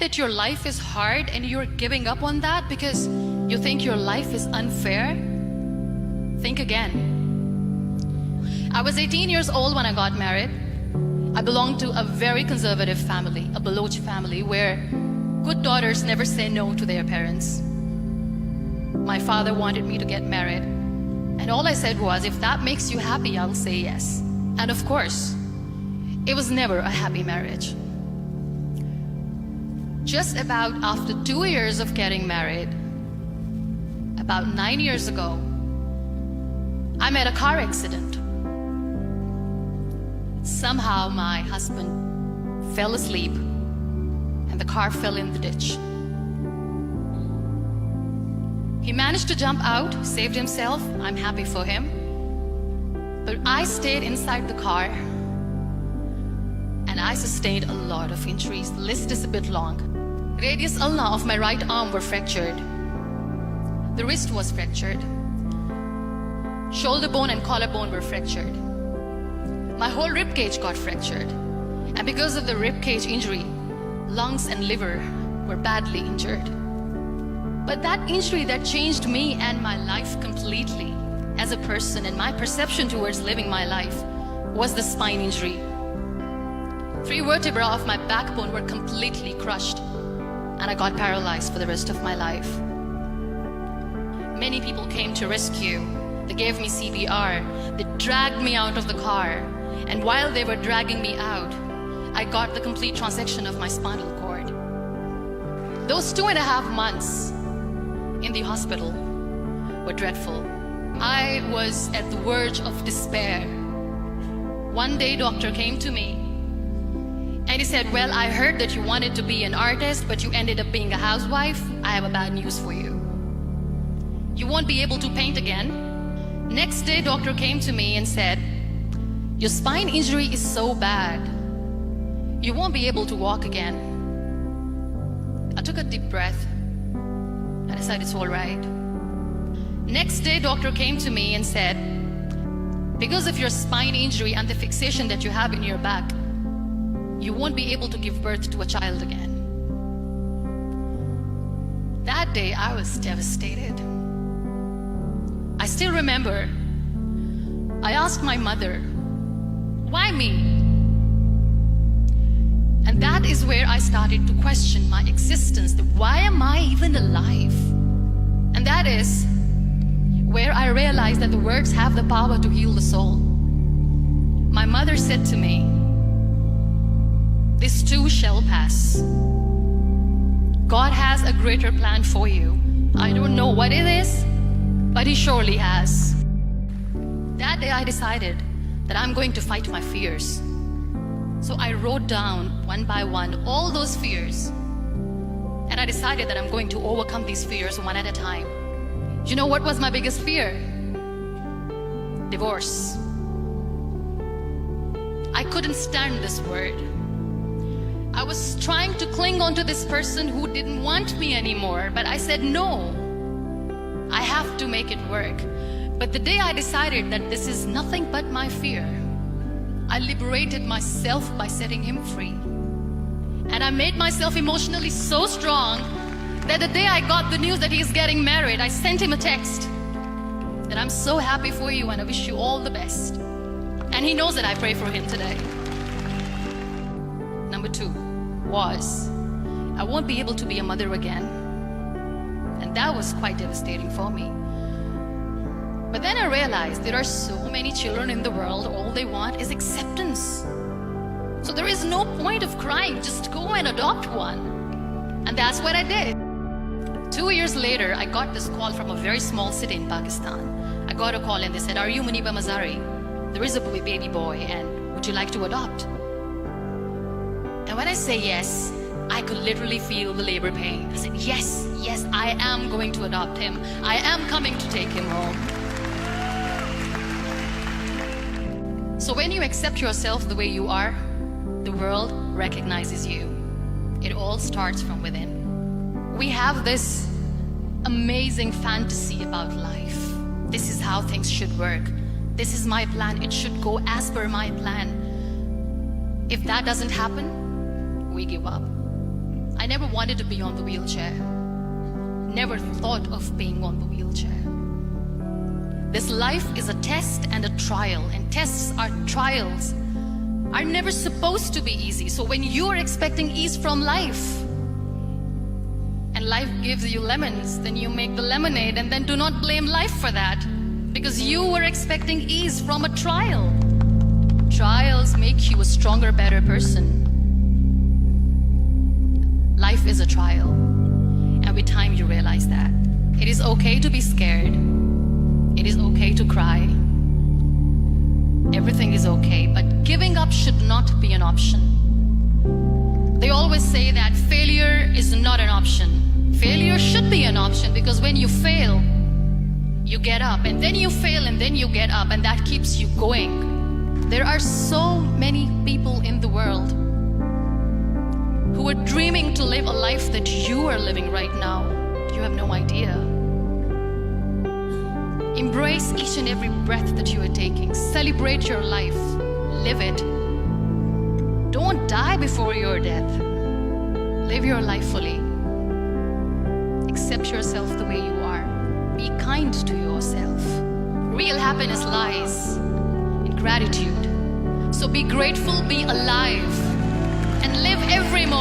that your life is hard and you're giving up on that because you think your life is unfair, think again. I was 18 years old when I got married. I belonged to a very conservative family, a Baloch family, where good daughters never say no to their parents. My father wanted me to get married, and all I said was, if that makes you happy, I'll say yes. And of course, it was never a happy marriage. Just about after 2 years of getting married, about 9 years ago, I met a car accident. Somehow my husband fell asleep and the car fell in the ditch. He managed to jump out, saved himself. I'm happy for him. But I stayed inside the car and I sustained a lot of injuries. The list is a bit long. Radius ulna of my right arm were fractured. The wrist was fractured. Shoulder bone and collarbone were fractured. My whole rib cage got fractured. And because of the rib cage injury, lungs and liver were badly injured. But that injury that changed me and my life completely as a person and my perception towards living my life was the spine injury. 3 vertebrae of my backbone were completely crushed and I got paralyzed for the rest of my life. Many people came to rescue. They gave me CPR. They dragged me out of the car. And while they were dragging me out, I got the complete transection of my spinal cord. Those 2.5 months in the hospital were dreadful. I was at the verge of despair. One day, doctor came to me and he said, well, I heard that you wanted to be an artist, but you ended up being a housewife. I have a bad news for you. You won't be able to paint again. Next day, doctor came to me and said, your spine injury is so bad, you won't be able to walk again. I took a deep breath. I decided it's all right. Next day, doctor came to me and said, because of your spine injury and the fixation that you have in your back, you won't be able to give birth to a child again. That day, I was devastated. I still remember, I asked my mother, why me? And that is where I started to question my existence. Why am I even alive? And that is where I realized that the words have the power to heal the soul. My mother said to me, this too shall pass. God has a greater plan for you. I don't know what it is, but He surely has. That day I decided that I'm going to fight my fears. So I wrote down one by one all those fears. And I decided that I'm going to overcome these fears one at a time. You know what was my biggest fear? Divorce. I couldn't stand this word. I was trying to cling on to this person who didn't want me anymore, but I said no. I have to make it work. But the day I decided that this is nothing but my fear, I liberated myself by setting him free. And I made myself emotionally so strong that the day I got the news that he's getting married, I sent him a text that I'm so happy for you and I wish you all the best. And he knows that I pray for him today. Number 2 was, I won't be able to be a mother again. And that was quite devastating for me. But then I realized there are so many children in the world, all they want is acceptance. So there is no point of crying, just go and adopt one. And that's what I did. 2 years later, I got this call from a very small city in Pakistan. I got a call and they said, are you Muniba Mazari? There is a baby boy and would you like to adopt? And when I say yes, I could literally feel the labor pain. I said, yes, I am going to adopt him. I am coming to take him home. So when you accept yourself the way you are, the world recognizes you. It all starts from within. We have this amazing fantasy about life. This is how things should work. This is my plan. It should go as per my plan. If that doesn't happen, we give up. I never wanted to be on the wheelchair. Never thought of being on the wheelchair. This life is a test and a trial, and tests are trials are never supposed to be easy. So when you are expecting ease from life, and life gives you lemons, then you make the lemonade, and then do not blame life for that, because you were expecting ease from a trial. Trials make you a stronger, better person. Life is a trial, and with time you realize that. It is okay to be scared. It is okay to cry. Everything is okay, but giving up should not be an option. They always say that failure is not an option. Failure should be an option, because when you fail, you get up, and then you fail, and then you get up, and that keeps you going. There are so many people in the world who are dreaming to live a life that you are living right now. You have no idea. Embrace each and every breath that you are taking. Celebrate your life. Live it. Don't die before your death. Live your life fully. Accept yourself the way you are. Be kind to yourself. Real happiness lies in gratitude. So be grateful, be alive, and live every moment.